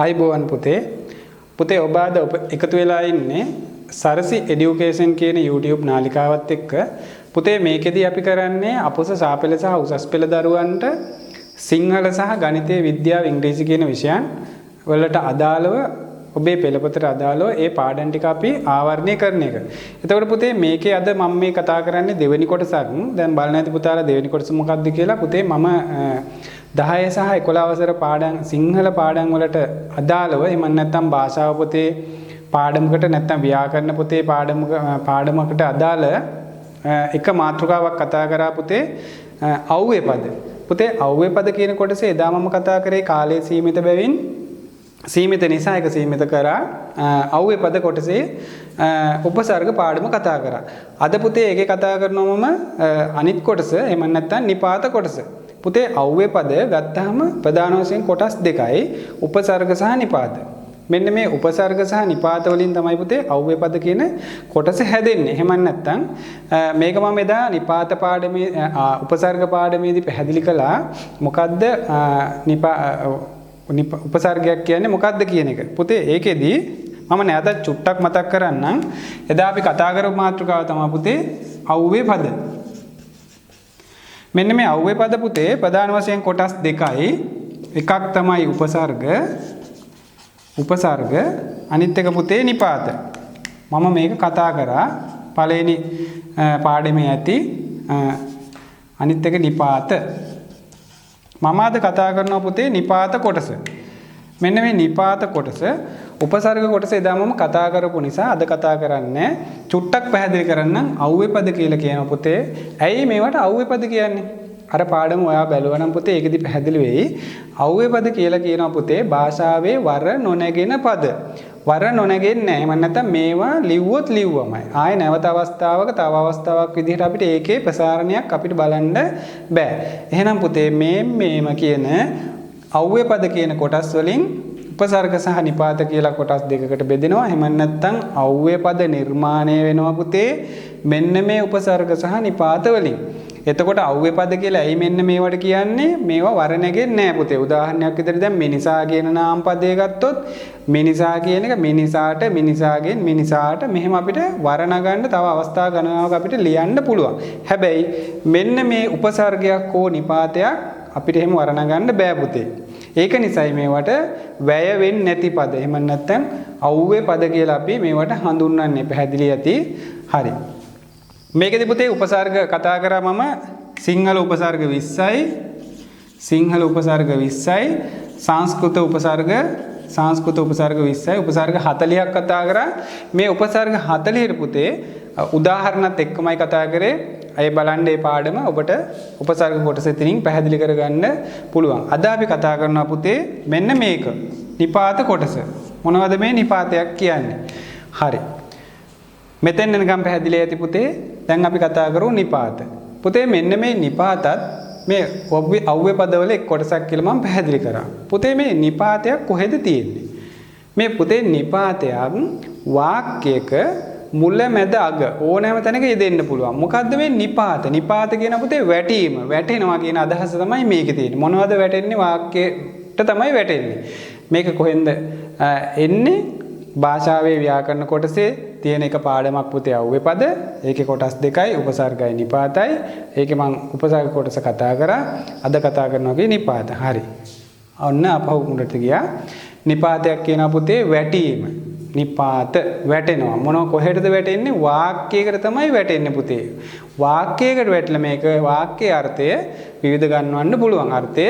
ආයිබෝවන් පුතේ ඔබ අද එකතු වෙලා ඉන්නේ සරසි এডুকেෂන් කියන YouTube නාලිකාවත් එක්ක. පුතේ මේකෙදී අපි කරන්නේ අපොස සාපෙළ සහ උසස් පෙළ දරුවන්ට සිංහල සහ ගණිතය විද්‍යාව ඉංග්‍රීසි කියන විෂයන් වලට අදාළව ඔබේ පෙළපතට අදාළව ඒ පාඩම් ටික අපි ආවරණය කරන එක. එතකොට පුතේ මේකේ අද මම මේ කතා කරන්නේ දෙවෙනි කොටසක්. දැන් බලන්න ඇති පුතාලා දෙවෙනි කොටස මොකක්ද කියලා. පුතේ මම 10 සහ 11 වසර පාඩම් සිංහල පාඩම් වලට අදාළව එහෙම නැත්නම් භාෂාව පොතේ පාඩමකට නැත්නම් ව්‍යාකරණ පොතේ පාඩමකට අදාළ එක මාතෘකාවක් කතා කරා පුතේ අව්වේ පද. පුතේ අව්වේ පද කියන කොටසේ එදා මම කතා කරේ කාලය සීමිත බැවින් සීමිත නිසා එක සීමිත කරා අව්වේ පද කොටසේ උපසර්ග පාඩම කතා කරා. අද පුතේ ඒකේ කතා කරනවා මම අනිත් කොටස එහෙම නැත්නම් නිපාත කොටස. පුතේ අව්වේ පද ගත්තාම ප්‍රධාන වශයෙන් කොටස් දෙකයි උපසර්ග සහ නිපාත. මෙන්න මේ උපසර්ග සහ නිපාත වලින් තමයි පුතේ අව්වේ පද කියන කොටස හැදෙන්නේ. එහෙම නැත්නම් මේක මම එදා නිපාත පාඩමේ උපසර්ග පාඩමේදී පැහැදිලි කළා. මොකද්ද උපසර්ගයක් කියන්නේ මොකක්ද කියන එක. පුතේ ඒකෙදී මම නැවතත් චුට්ටක් මතක් කරන්නම්. එදා අපි කතා කරපු මාතෘකාව තමයි පුතේ අව්වේ පද. මෙන්න මේ අව්වේ පද පුතේ ප්‍රධාන වශයෙන් කොටස් දෙකයි. එකක් තමයි උපසර්ග අනිත් එක පුතේ නිපාත. මම මේක කතා කරා පළවෙනි පාඩමේ ඇති අනිත් එක නිපාත. මම අද කතා කරනවා පුතේ නිපාත කොටස. මෙන්න මේ නිපාත කොටස උපසර්ග කොටස එදා මම කතා කරපු නිසා අද කතා කරන්නේ චුට්ටක් පැහැදිලි කරන්නම් අව්වේ පද කියලා කියන පුතේ. ඇයි මේවට අව්වේ පද කියන්නේ? අර පාඩම ඔයා බැලුවා නම් පුතේ ඒකෙදි පැහැදිලි වෙයි. අව්වේ පද කියලා කියනවා පුතේ භාෂාවේ වර නොනැගෙන පද. වර නොනැගෙන්නේ නැහැ. එහෙම නැත්නම් මේවා ලිව්වොත් ලිව්වමයි. ආයේ නැවත අවස්ථාවක තව අවස්ථාවක් විදිහට අපිට ඒකේ ප්‍රසාරණයක් අපිට බලන්න බෑ. එහෙනම් පුතේ මේම කියන අව්වේ පද කියන කොටස් වලින් උපසර්ග සහ නිපාත කියලා කොටස් දෙකකට බෙදෙනවා. එහෙම නැත්නම් අව්වේ පද නිර්මාණය වෙනවා පුතේ මෙන්න මේ උපසර්ග සහ නිපාත වලින්. එතකොට අව්වේ පද කියලා ඇයි මෙන්න මේවට කියන්නේ? මේවා වර නැගෙන්නේ නැහැ පුතේ. උදාහරණයක් විදිහට දැන් මිනිසා කියන නාම පදේ ගත්තොත් මිනිසා කියන එක මිනිසාට මිනිසාගෙන් මිනිසාට මෙහෙම අපිට වර නගන්න තව අවස්ථා ගණනාවක් අපිට ලියන්න පුළුවන්. හැබැයි මෙන්න මේ උපසර්ගයක් හෝ නිපාතයක් අපිට එහෙම වර නගන්න බෑ පුතේ. ඒක නිසායි මේවට වැය වෙන්නේ නැති පද. එහෙම නැත්නම් අව්වේ පද කියලා අපි මේවට හඳුන්වන්නේ. පැහැදිලි ඇති. හරි. මේකෙදි පුතේ උපසර්ග කතා කරා මම සිංහල උපසර්ග 20යි සිංහල උපසර්ග 20යි සංස්කෘත උපසර්ග 20යි උපසර්ග 40ක් කතා කරා. මේ උපසර්ග 40 පුතේ උදාහරණත් එක්කමයි කතා කරේ. අය බලන්න මේ පාඩම ඔබට උපසර්ග කොටස එතනින් පැහැදිලි කරගන්න පුළුවන්. අද අපි කතා කරනවා පුතේ මෙන්න මේක නිපාත කොටස. මොනවද මේ නිපාතයක් කියන්නේ? හරි. මෙතෙන් එනකම් පැහැදිලි ඇති පුතේ. දැන් අපි කතා කරමු නිපාත. පුතේ මෙන්න මේ නිපාතත් මේ අව්වේ පදවල එක් කොටසක් කියලා මම පැහැදිලි කරා. පුතේ මේ නිපාතයක් කොහෙද තියෙන්නේ? මේ පුතේ නිපාතයක් වාක්‍යයක මුල මැද අග ඕනෑම තැනක යෙදෙන්න පුළුවන්. මොකද්ද මේ නිපාත? නිපාත කියන පුතේ වැටීම. වැටෙනවා කියන අදහස තමයි මේකේ තියෙන්නේ. මොනවද වැටෙන්නේ? වාක්‍යයට තමයි වැටෙන්නේ. මේක කොහෙන්ද එන්නේ? භාෂාවේ ව්‍යාකරණ කොටසේ තියෙන එක පාඩමක් පුතේ අව්වේ පද. ඒකේ කොටස් දෙකයි උපසර්ගයි නිපාතයි. ඒකේ මම උපසර්ග කොටස කතා කරා. අද කතා කරනවා නිපාත. හරි. ඔන්න අපහු මුලට ගියා. නිපාතයක් කියනවා පුතේ වැටීම. නිපාත වැටෙනවා. මොනවා කොහෙටද වැටෙන්නේ? වාක්‍යයකට තමයි වැටෙන්නේ පුතේ. වාක්‍යයකට වැටලා මේක වාක්‍යයේ අර්ථය විවිධ ගන්නවන්න පුළුවන්. අර්ථය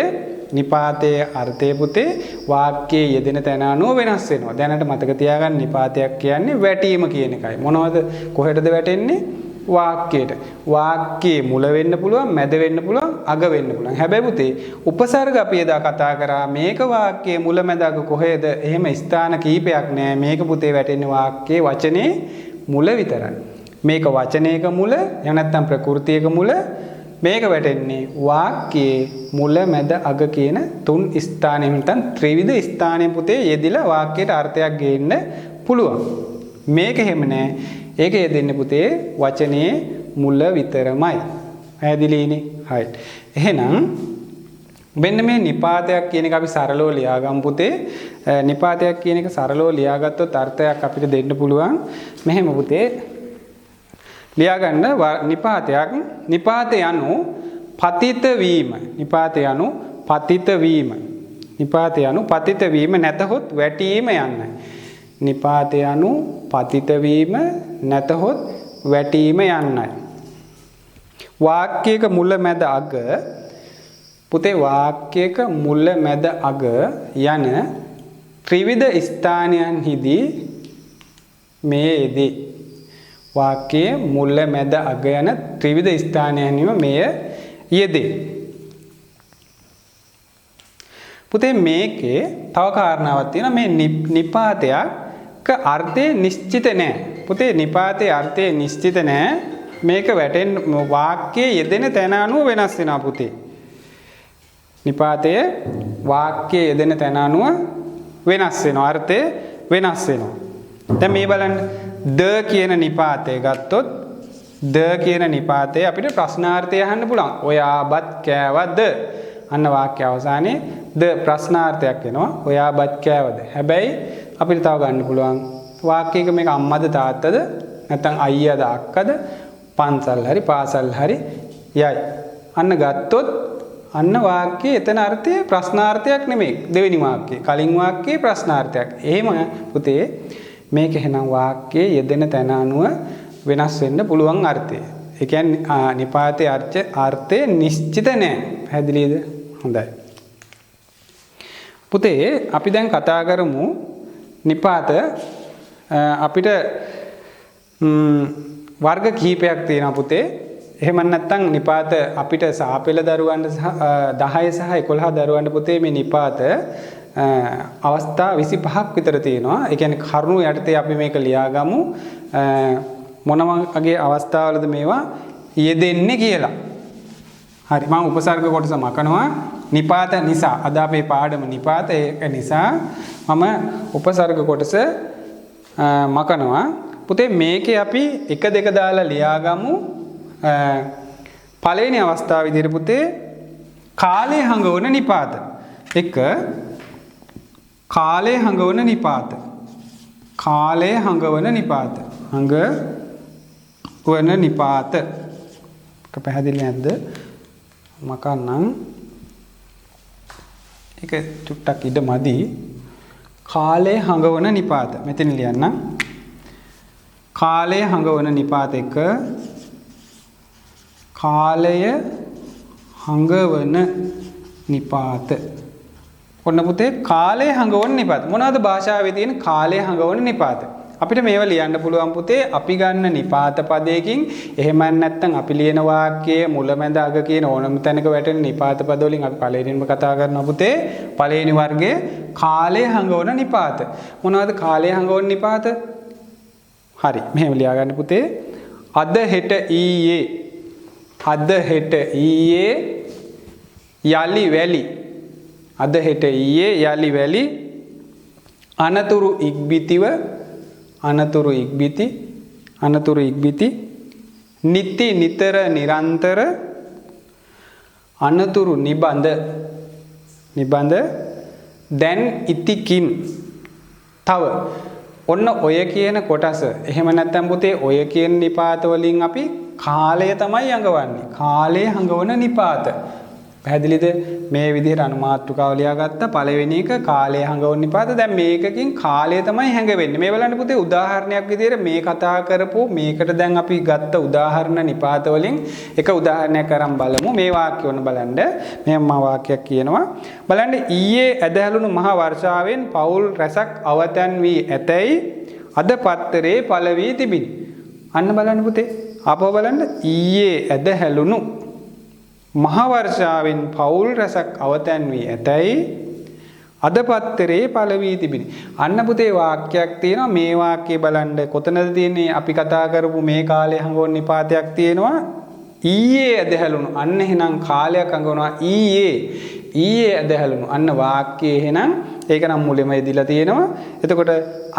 නිපාතයේ අර්ථය පුතේ වාක්‍යයේ යෙදෙන තැන අනුව වෙනස් වෙනවා. දැනට මතක තියාගන්න නිපාතයක් කියන්නේ වැටීම කියන එකයි. මොනවද කොහෙටද වැටෙන්නේ? වාක්‍යයට. වාක්‍යයේ මුල වෙන්න පුළුවන්, මැද වෙන්න පුළුවන්, අග වෙන්න පුළුවන්. හැබැයි පුතේ උපසර්ග අපි එදා කතා කරා මේක වාක්‍යයේ මුල මැද අග කොහෙද? එහෙම ස්ථාන කීපයක් නෑ. මේක පුතේ වැටෙන්නේ වාක්‍යයේ වචනේ මුල විතරයි. මේක වචනයක මුල, එහෙම නැත්නම් ප්‍රകൃතියක මුල. මේක වැටෙන්නේ වාක්‍යයේ මුල මැද අග කියන තුන් ස්ථානෙ නැත්නම් ත්‍රිවිධ ස්ථානෙ පුතේ යෙදිලා වාක්‍යයට අර්ථයක් ගේන්න පුළුවන්. මේක එහෙම නෑ. ඒක යෙදෙන්නේ පුතේ වචනේ මුල විතරමයි. පැහැදිලිනේ? හරි. එහෙනම් මෙන්න මේ නිපාතයක් කියන එක අපි සරලව ලියාගමු පුතේ. නිපාතයක් කියන එක සරලව ලියාගත්තොත් අර්ථයක් අපිට දෙන්න පුළුවන්. මෙහෙම පුතේ ලියාගන්න නිපාතයක් නිපාත යනු පතිත වීම. නිපාත යනු පතිත වීම. නිපාත යනු පතිත වීම නැතහොත් වැටීම යන්නයි. නිපාත යනු පතිත වීම නැතහොත් වැටීම යන්නයි. වාක්‍යයක මුල මැද අග පුතේ වාක්‍යයක මුල මැද අග යන ත්‍රිවිධ ස්ථානයන්හිදී මේ යෙදේ. වාක්‍යයේ මුල මැද අග යන ත්‍රිවිධ ස්ථානයන්හිම මෙය යෙදේ. පුතේ මේකේ තව කාරණාවක් තියෙනවා. මේ නිපාතයක අර්ථය නිශ්චිත නැහැ. පුතේ නිපාතයේ අර්ථය නිශ්චිත නැහැ. මේක වැටෙන වාක්‍යයේ යෙදෙන තැන අනුව වෙනස් වෙනවා පුතේ. නිපාතයේ වාක්‍යයේ යෙදෙන තැන අනුව වෙනස් වෙනවා. අර්ථය වෙනස් වෙනවා. දැන් මේ බලන්න ද කියන නිපාතය ගත්තොත් ද කියන නිපාතය අපිට ප්‍රශ්නාර්ථය අහන්න පුළුවන්. ඔයාබත් කෑවද? අන්න වාක්‍ය අවසානයේ ද ප්‍රශ්නාර්ථයක් වෙනවා. ඔයාබත් කෑවද? හැබැයි අපිට තව ගන්න පුළුවන් වාක්‍යයක මේක අම්මද තාත්තද නැත්නම් අයියාද අක්කද පන්සල් හරි පාසල් හරි යයි. අන්න ගත්තොත් අන්න වාක්‍යයේ එතන අර්ථය ප්‍රශ්නාර්ථයක් නෙමෙයි. දෙවෙනි වාක්‍යයේ කලින් වාක්‍යයේ ප්‍රශ්නාර්ථයක්. එහෙම පුතේ මේක එහෙනම් වාක්‍යයේ යෙදෙන තැන අනුව වෙනස් වෙන්න පුළුවන් අර්ථය. ඒ කියන්නේ නිපාතයේ අර්ථය නිශ්චිත නැහැ. පැහැදිලිද? හොඳයි. පුතේ අපි දැන් කතා කරමු නිපාත අපිට වර්ග කිහිපයක් තියෙනවා පුතේ. එහෙම නැත්නම් නිපාත අපිට සාපෙළ දරුවන්ට 10 සහ 11 දරුවන්ට පුතේ මේ නිපාත අවස්ථා 25ක් විතර තියෙනවා. ඒ කියන්නේ කරුණු යටතේ අපි මේක ලියාගමු මොන වගේ අවස්ථාවලද මේවා යෙදෙන්නේ කියලා. හරි මම උපසර්ග කොටස මකනවා නිපාත නිසා. අද අපේ පාඩම නිපාත ඒක නිසා මම උපසර්ග කොටස මකනවා. පුතේ මේකේ අපි 1 2 දාලා ලියාගමු. පළවෙනි අවස්ථාව විදිහට පුතේ කාලය හඟවන නිපාත. 1 කාලය හඟවන නිපාත. කාලය හඟවන නිපාත. හඟවන නිපාත. පැහැදිලි නැද්ද? මකන්නම්. ඒක චුට්ටක් ඉඩ මදි. කාලය හඟවන නිපාත. මෙතන ලියන්නම්. කාලය හඟවන නිපාත 1 කාලය හඟවන නිපාත. ඔන්න පුතේ කාලය හඟවන නිපාත. මොනවද භාෂාවේ තියෙන කාලය හඟවන නිපාත? අපිට මේවා ලියන්න පුළුවන් පුතේ අපි ගන්න නිපාත පදයකින්. එහෙම නැත්නම් අපි ලියන වාක්‍යයේ මුල මැද අග කියන ඕනම තැනක වැටෙන නිපාත පද වලින් අපි පළවෙනිම කතා කරනවා පුතේ. පළවෙනි වර්ගයේ කාලය හඟවන නිපාත. මොනවද කාලය හඟවන නිපාත? හරි මෙහෙම ලියා ගන්න පුතේ. අද හෙට ඊයේ. අද හෙට ඊයේ යලි වැලි. අද හෙට ඊයේ යලි වැලි. අනතුරු ඉක්බිතිව. අනතුරු ඉක්බිති. අනතුරු ඉක්බිති. නිති නිතර නිරන්තර. අනතුරු නිබඳ. නිබඳ. දැන් ඉතිකින්. තව ඔන්න ඔය කියන කොටස. එහෙම නැත්නම් පුතේ ඔය කියන නිපාත වලින් අපි කාලය තමයි හඟවන්නේ. කාලය හඟවන නිපාත. පැහැදිලිද? මේ විදිහට අනුමාත්‍රිකාව ලියාගත්තා. පළවෙනි එක කාලය හඟවන නිපාත. දැන් මේකකින් කාලය තමයි හැඟවෙන්නේ. මේ බලන්න පුතේ උදාහරණයක් විදිහට මේ කතා කරපු මේකට දැන් අපි ගත්ත උදාහරණ නිපාත වලින් එක උදාහරණයක් අරන් බලමු. මේ වාක්‍ය වුණ බලන්න. මෙහෙම වාක්‍යයක් කියනවා. බලන්න ඊයේ ඇදහැළුණු මහ වර්ෂාවෙන් පවුල් රැසක් අවතැන් වී ඇතැයි අද පත්තරේ පළ වී තිබිනි. අන්න බලන්න පුතේ. ආපහු බලන්න ඊයේ ඇදහැළුණු මහ වර්ෂාවෙන් පවුල් රැසක් අවතැන් වී ඇතැයි අද පත්තරේ පළ වී තිබිනි. අන්න පුතේ වාක්‍යයක් තියෙනවා. මේ වාක්‍යය බලන්න කොතනද තියෙන්නේ? අපි කතා කරපු මේ කාලේ හඟවන නිපාතයක් තියෙනවා. ඊයේ ඇදහැළුණු. අන්න එහෙනම් කාලයක් හඟවනවා ඊයේ. ඊයේ ඇදහැළුණු. අන්න වාක්‍යයේ එහෙනම් ඒක නම් මුලෙම ඉදිලා තියෙනවා. එතකොට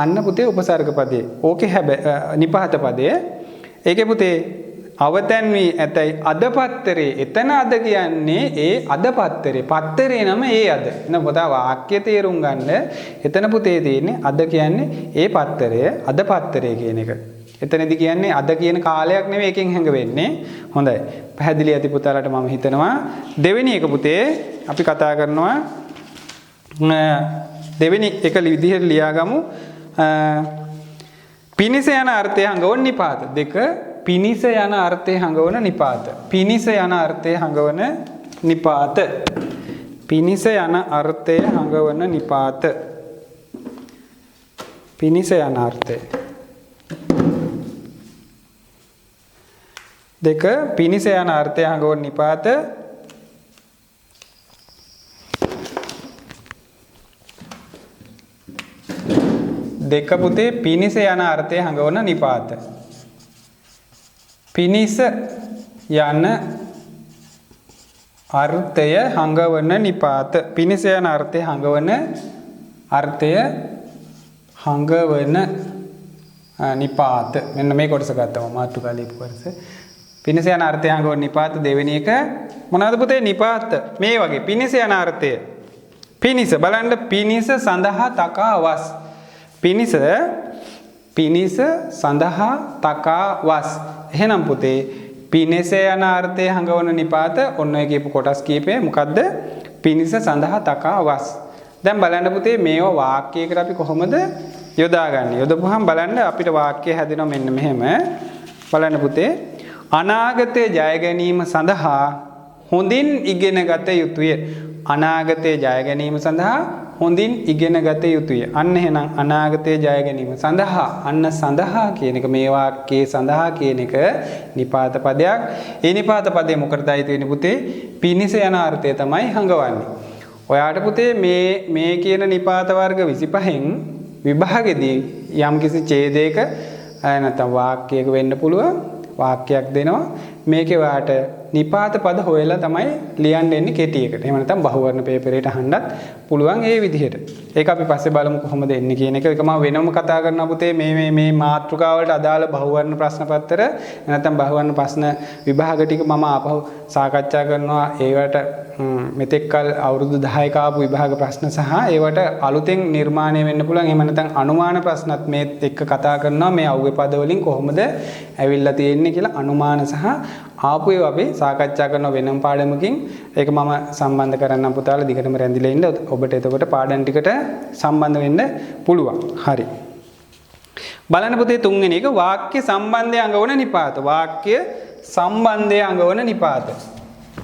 අන්න පුතේ උපසර්ග පදේ. ඕකේ හැබැයි නිපාත පදේ. ඒකේ පුතේ අවතැන් වී ඇතැයි අද පත්තරේ එතන අද කියන්නේ ඒ අද පත්තරේ පත්තරේ නම ඒ අද එන පොතා වාක්‍ය තේරුම් ගන්න එතන පුතේ තියෙන්නේ අද කියන්නේ ඒ පත්තරය අද පත්තරේ කියන එක. එතනදී කියන්නේ අද කියන කාලයක් නෙවෙයි එකෙන් හැංග වෙන්නේ. හොඳයි. පැහැදිලි ඇති පුතාලට මම හිතනවා දෙවෙනි එක පුතේ අපි කතා කරනවා දෙවෙනි එක විදිහට ලියාගමු. පිනිස යන අර්ථය හංගවන නිපාත දෙක පිනිස යන අර්ථය හංගවන නිපාත පිනිස යන අර්ථය හංගවන නිපාත පිනිස යන අර්ථය හංගවන නිපාත පිනිස යන අර්ථය දෙක පිනිස යන අර්ථය හංගවන නිපාත දෙක පුතේ පිනිස යන අර්ථය හංගවන නිපාත පිනිස යන අර්ථය හංගවන නිපාත පිනිස යන අර්ථය හංගවන නිපාත මෙන්න මේ කොටස ගත්තම මාතෘකා ලියපු කොටස පිනිස යන අර්ථය හංගවන නිපාත දෙවෙනි එක මොනවාද පුතේ නිපාත මේ වගේ පිනිස යන අර්ථය පිනිස බලන්න පිනිස සඳහා තකා වස් පිනිස සඳහා තකා වස් එහෙනම් පුතේ පිනිස යන අර්ථය හංගවන නිපාත ඔන්න ඔය කියපු කොටස් කීපේ මොකද්ද පිනිස සඳහා තකා වස් දැන් බලන්න පුතේ මේව වාක්‍යයකට අපි කොහොමද යොදාගන්නේ යොදපුවාම බලන්න අපිට වාක්‍ය හැදෙනවා මෙන්න මෙහෙම බලන්න පුතේ අනාගතයේ ජය ගැනීම සඳහා හොඳින් ඉගෙන ගත යුතුය අනාගතයේ ජය ගැනීම සඳහා හොඳින් ඉගෙන ගත යුතුය. අන්න එහෙනම් අනාගතයේ ජය ගැනීම සඳහා අන්න සඳහා කියන එක මේ වාක්‍යයේ සඳහා කියන එක නිපාත පදයක්. ඒ නිපාත පදේ මොකටදයි තියෙන්නේ පුතේ? පිනිස යන අර්ථය තමයි හංගවන්නේ. ඔයාට පුතේ මේ කියන නිපාත වර්ග 25න් විභාගෙදී යම්කිසි ඡේදයක නැත්නම් වාක්‍යයක වෙන්න පුළුවන් වාක්‍යයක් දෙනවා. මේකේ වාට නිපාත පද හොයලා තමයි ලියන්න එන්නේ කෙටි එකට. එහෙම නැත්නම් බහුවර්ණ පේපරේට අහන්නත් පුළුවන් ඒ විදිහට. ඒක අපි පස්සේ බලමු කොහොමද එන්නේ කියන එක. ඒක මම වෙනම කතා කරනවා පුතේ මේ මාතෘකාවලට අදාළ බහුවර්ණ ප්‍රශ්න පත්‍ර නැත්නම් බහුවර්ණ ප්‍රශ්න විභාග ටික මම ආපහු සාකච්ඡා කරනවා. ඒවට මෙතෙක් කල අවුරුදු 10ක ආපු විභාග ප්‍රශ්න සහ ඒවට අලුතෙන් නිර්මාණය වෙන්න පුළුවන්. එහෙම නැත්නම් අනුමාන ප්‍රශ්නත් මේත් එක්ක කතා කරනවා. මේ අවුවේ පද වලින් කොහොමද ඇවිල්ලා තියෙන්නේ කියලා අනුමාන සහ ආපු ඒවා අපි සාකච්ඡා කරන වෙනම පාඩමකින් ඒක මම සම්බන්ධ කරන්නම් පුතාලා දිගටම රැඳිලා ඉන්න ඔබට එතකොට පාඩම් ටිකට සම්බන්ධ වෙන්න පුළුවන්. හරි. බලන්න පුතේ තුන්වෙනි එක වාක්‍ය සම්බන්ධය අඟවන නිපාත. වාක්‍ය සම්බන්ධය අඟවන නිපාත.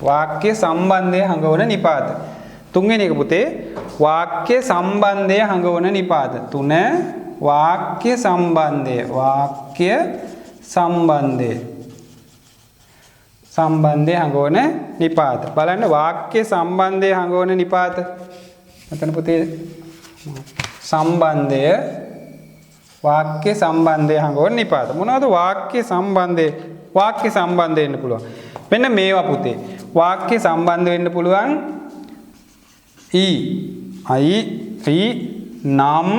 වාක්‍ය සම්බන්ධය අඟවන නිපාත. තුන්වෙනි එක පුතේ වාක්‍ය සම්බන්ධය අඟවන නිපාත. තුන වාක්‍ය සම්බන්ධය. වාක්‍ය සම්බන්ධය. සම්බන්ධය හංගවන නිපාත. බලන්න වාක්‍ය සම්බන්ධය හංගවන නිපාත. මෙතන පුතේ සම්බන්ධය වාක්‍ය සම්බන්ධය හංගවන නිපාත. මොනවද වාක්‍ය සම්බන්ධය? වාක්‍ය සම්බන්ධ වෙන්න පුළුවන්. මෙන්න මේවා පුතේ. වාක්‍ය සම්බන්ධ වෙන්න පුළුවන් නම්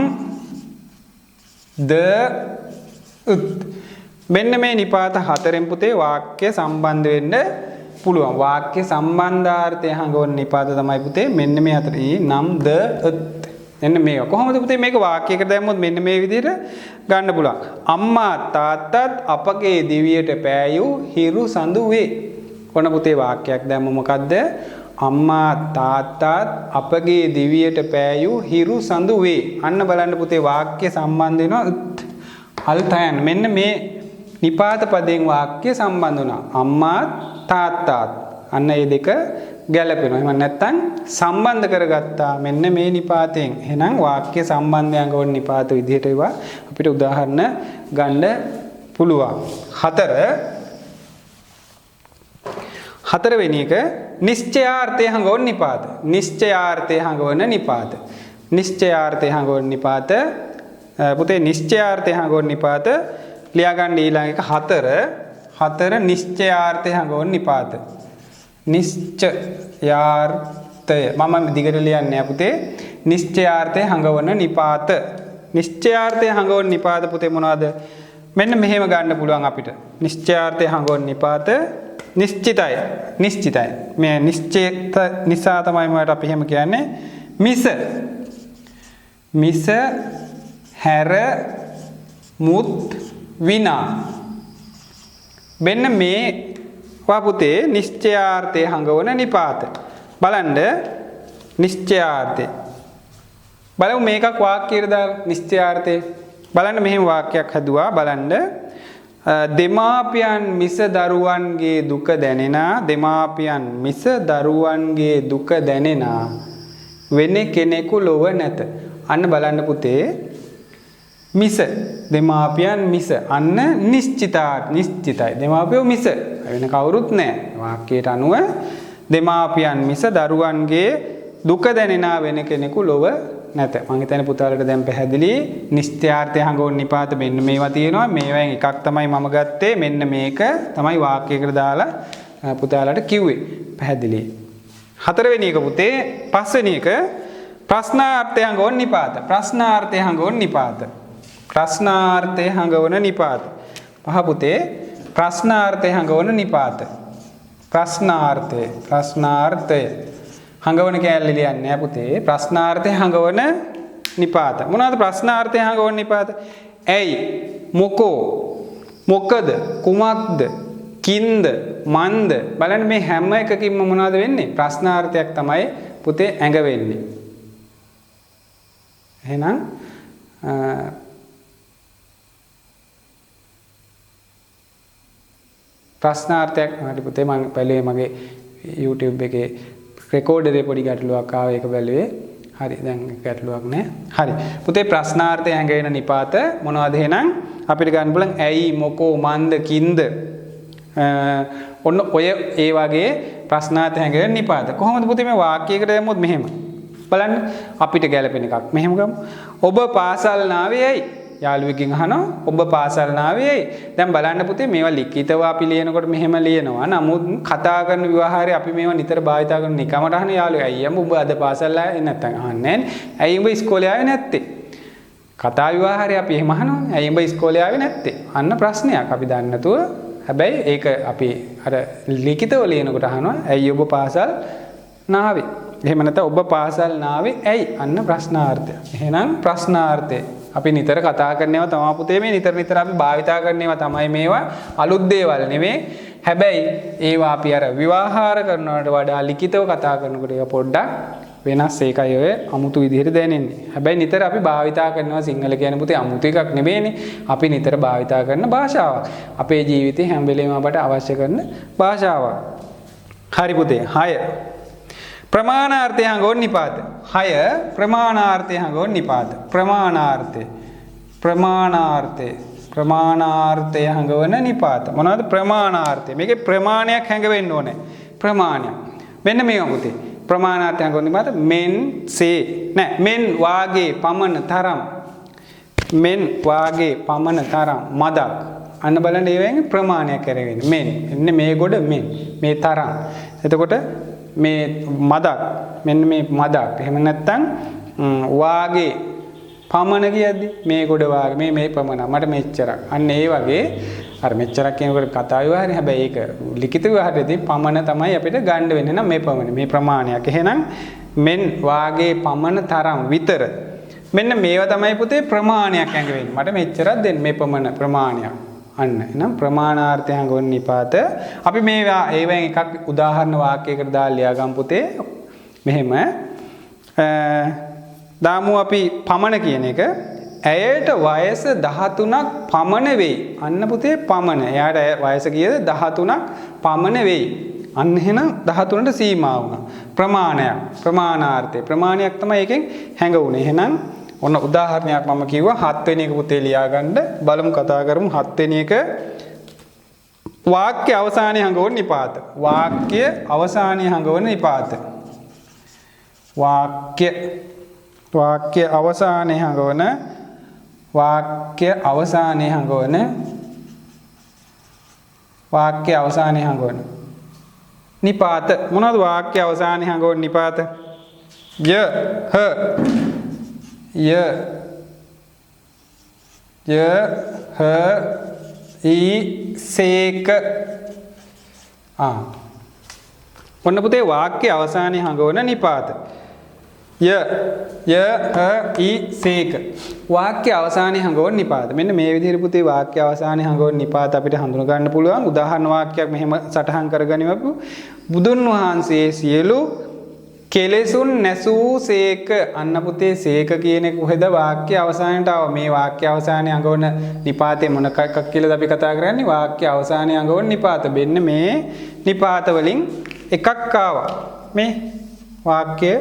ද උත් මෙන්න මේ නිපාත හතරෙන් පුතේ වාක්‍ය සම්බන්ධ වෙන්න පුළුවන්. වාක්‍ය සම්බන්ධාර්ථය හංගවන නිපාත තමයි පුතේ මෙන්න මේ හතර නම් ද උත්. එන්න මේක කොහොමද පුතේ මේක වාක්‍යයකට දැම්මොත් මෙන්න මේ විදිහට ගන්න පුළුවන්. අම්මා තාත්තත් අපගේ දිවියට පෑයූ හිරු සඳු වේ. කොන පුතේ වාක්‍යයක් දැම්ම මොකද්ද? අම්මා තාත්තත් අපගේ දිවියට පෑයූ හිරු සඳු වේ. අන්න බලන්න පුතේ වාක්‍ය සම්බන්ධ වෙනවා අල්තයන්. මෙන්න මේ නිපාත පදයෙන් වාක්‍ය සම්බන්ධ වුණා. අම්මා තාත්තාත් අන්න මේ දෙක ගැලපෙනවා. එහෙම නැත්නම් සම්බන්ධ කරගත්තා මෙන්න මේ නිපාතයෙන්. එහෙනම් වාක්‍ය සම්බන්ධයන් ගොන් නිපාත විදිහට ඒවා අපිට උදාහරණ ගන්න පුළුවන්. හතරවෙනි එක නිශ්චයාර්ථය හංගවන නිපාත. නිශ්චයාර්ථය හංගවන නිපාත. නිශ්චයාර්ථය හංගවන නිපාත. පුතේ නිශ්චයාර්ථය හංගවන නිපාත ලියා ගන්න ඊළඟ එක 4 නිශ්චයාර්ථය හංගවන නිපාත. නිශ්චයාර්ථය මම දිගට ලියන්නේ පුතේ. නිශ්චයාර්ථය හංගවන නිපාත. නිශ්චයාර්ථය හංගවන නිපාත පුතේ මොනවද? මෙන්න මෙහෙම ගන්න පුළුවන් අපිට. නිශ්චයාර්ථය හංගවන නිපාත නිශ්චිතයි. නිශ්චිතයි. මේ නිශ්චිත නිසා තමයි මට අපි එහෙම කියන්නේ මිස. මිස හැර මුත් විනා. මෙන්න මේ පුතේ නිශ්චයාර්ථය හංගවන නිපාත. බලන්න නිශ්චයාර්ථය. බලමු මේකක් වාක්‍යයට දාලා නිශ්චයාර්ථය. බලන්න මෙහෙම වාක්‍යයක් හදුවා බලන්න. දෙමාපියන් මිස දරුවන්ගේ දුක දැනෙනා දෙමාපියන් මිස දරුවන්ගේ දුක දැනෙනා වෙන කෙනෙකු ලොව නැත. අන්න බලන්න පුතේ මිස දෙමාපියන් මිස අන්න නිශ්චිතයි. දෙමාපියෝ මිස වෙන කවුරුත් නැහැ. වාක්‍යයට අනුව දෙමාපියන් මිස දරුවන්ගේ දුක දැනෙනා වෙන කෙනෙකු ලොව නැත. මම හිතන්නේ පුතාලට දැන් පැහැදිලි. නිශ්චයාර්ථය හංගවන නිපාත මෙන්න මේවා තියෙනවා. මේවෙන් එකක් තමයි මම ගත්තේ. මෙන්න මේක තමයි වාක්‍යයකට දාලා පුතාලට කිව්වේ. පැහැදිලි. හතරවෙනි එක පුතේ පස්වෙනි එක ප්‍රශ්නාර්ථය හංගවන නිපාත. ප්‍රශ්නාර්ථය හංගවන නිපාත. ප්‍රශ්නාර්ථය හංගවන නිපාත. පහ පුතේ ප්‍රශ්නාර්ථය හංගවන නිපාත. ප්‍රශ්නාර්ථය හංගවන කෑල්ල ලියන්නේ නැහැ පුතේ. ප්‍රශ්නාර්ථය හංගවන නිපාත. මොනවාද ප්‍රශ්නාර්ථය හංගවන නිපාත? ඇයි? මොකෝ? මොකද? කුමක්ද? කින්ද? මන්ද? බලන්න මේ හැම එකකින්ම මොනවද වෙන්නේ? ප්‍රශ්නාර්ථයක් තමයි පුතේ ඇඟ වෙන්නේ. එහෙනම් ප්‍රශ්නාර්ථයක් හරි පුතේ මම බැලුවේ මගේ YouTube එකේ රෙකෝඩරේ පොඩි ගැටලුවක් ආවා ඒක බැලුවේ. හරි දැන් ගැටලුවක් නැහැ. හරි. පුතේ ප්‍රශ්නාර්ථය හැංගෙන නිපාත මොනවද එහෙනම් අපිට ගන්න බලන් ඇයි මොකෝ මන්ද කින්ද ඔන්න ඔය ඒ වගේ ප්‍රශ්නාර්ථය හැංගෙන නිපාත. කොහොමද පුතේ මේ වාක්‍යයකට දැම්මොත් මෙහෙම. බලන්න අපිට ගැලපෙන එකක්. මෙහෙම ගමු. ඔබ පාසල් නාවේ ඇයි? යාළුවෙක්ගෙන් අහනවා ඔබ පාසල් නාවේ ඇයි? දැන් බලන්න පුතේ මේවා ලිඛිතව අපි ලියනකොට මෙහෙම ලියනවා. නමුත් කතා කරන ව්‍යවහාරයේ අපි මේවා නිතර භාවිතා කරන නිකමට අහන යාළුවෝ ඇයි ඔබ අද පාසල් ආවේ නැත්නම් අහන්නේ නැහැ. ඇයි ඔබ ඉස්කෝලේ ආවේ නැත්තේ? කතා ව්‍යවහාරයේ අපි එහෙම අහනවා. ඇයි ඔබ ඉස්කෝලේ ආවේ නැත්තේ? අන්න ප්‍රශ්නයක් අපි දන්නේ නැතුව හැබැයි ඒක අපි අර ලිඛිතව ලියනකොට අහනවා ඇයි ඔබ පාසල් නාවේ? එහෙම නැත්නම් ඔබ පාසල් නාවේ ඇයි? අන්න ප්‍රශ්නාර්ථය. එහෙනම් ප්‍රශ්නාර්ථය අපි නිතර කතා කරනේවා තමයි පුතේ මේ නිතර අපි භාවිතා කරනේවා තමයි මේවා අලුත් දේවල් නෙමෙයි. හැබැයි ඒවා අපි අර විවාහාර කරනවට වඩා ලිඛිතව කතා කරනකොට ඒක පොඩ්ඩක් වෙනස්. ඒකයි ඔය අමුතු විදිහට දැනෙන්නේ. හැබැයි නිතර අපි භාවිතා කරනවා සිංහල කියන්නේ පුතේ අමුතු එකක් නෙමෙයිනේ. අපි නිතර භාවිතා කරන භාෂාවක්. අපේ ජීවිතේ හැම වෙලේම අපට අවශ්‍ය කරන භාෂාවක්. හරි පුතේ 6 ප්‍රමාණාර්ථය හංගවන නිපාත. 6 ප්‍රමාණාර්ථය හංගවන නිපාත. ප්‍රමාණාර්ථය හංගවන නිපාත. මොනවද ප්‍රමාණාර්ථය? මේකේ ප්‍රමාණයක් හැංගෙන්න ඕනේ. ප්‍රමාණයක්. මෙන්න මේක පුතේ. ප්‍රමාණාර්ථය හංගවන නිපාත මෙන් සේ නෑ මෙන් වාගේ පමණ තරම්. මෙන් වාගේ පමණ තරම් මදක්. අන්න බලන්න ඒ වෙන්නේ ප්‍රමාණයක් කරගෙන මෙන්. එන්නේ මේ ගොඩ මෙන් මේ තරම්. එතකොට මේ මදක් මෙන්න මේ මදක් එහෙම නැත්නම් වාගේ පමණ කියද්දි මේ ගොඩ වාගේ මේ ප්‍රමාණ මට මෙච්චරක් අන්න ඒ වගේ අර මෙච්චරක් කියනකොට කතා විවාහනේ හැබැයි ඒක ලිඛිත විවාහයේදී පමණ තමයි අපිට ගන්න වෙන්නේ නම් මේ පමණ මේ ප්‍රමාණයක් එහෙනම් මෙන් වාගේ පමණ තරම් විතර මෙන්න මේවා තමයි පුතේ ප්‍රමාණයක් ඇඟ වෙන්නේ මට මෙච්චරක් දෙන්න මේ පමණ ප්‍රමාණයක් අන්න එහෙනම් ප්‍රමාණාර්ථය හංගවන නිපාත අපි මේවා ඒවෙන් එකක් උදාහරණ වාක්‍යයකට දාලා ලියාගමු පුතේ මෙහෙම දාමු අපි පමණ කියන එක ඇයට වයස 13ක් පමණ වෙයි අන්න පුතේ පමණ එයාට වයස කීයද 13ක් පමණ වෙයි අන්න එහෙනම් 13ට සීමා වුණා ප්‍රමාණයක් ප්‍රමාණාර්ථය ප්‍රමාණයක් තමයි එකෙන් හැංගුනේ එහෙනම් ඔන්න උදාහරණයක් මම කිව්වා 7 වෙනි එක පුතේ ලියාගන්න බලමු කතා කරමු 7 වෙනි එක වාක්‍ය අවසානයේ හංගවන නිපාත වාක්‍ය අවසානයේ හංගවන නිපාත වාක්‍ය අවසානයේ හංගවන නිපාත මොනවද වාක්‍ය අවසානයේ හංගවන නිපාත ය හ සේක ඔන්න පුතේ වාක්‍ය අවසානයේ හඟවන නිපාත සේක වාක්‍ය අවසානයේ හඟවන නිපාත මෙන්න මේ විදිහට පුතේ වාක්‍ය අවසානයේ හඟවන නිපාත අපිට හඳුනා ගන්න පුළුවන් උදාහරණ වාක්‍යයක් මෙහෙම සටහන් කරගනිමු බුදුන් වහන්සේ සියලු කෙලෙසුන් නැසූ සේක අන්න පුතේ සේක කියන එක කොහෙද වාක්‍ය අවසානයට ආව මේ වාක්‍ය අවසානයේ අඟවන නිපාතේ මොන එකක් කියලාද අපි කතා කරන්නේ වාක්‍ය අවසානයේ අඟවන නිපාත මෙන්න මේ නිපාත වලින් එකක් ආවා මේ වාක්‍ය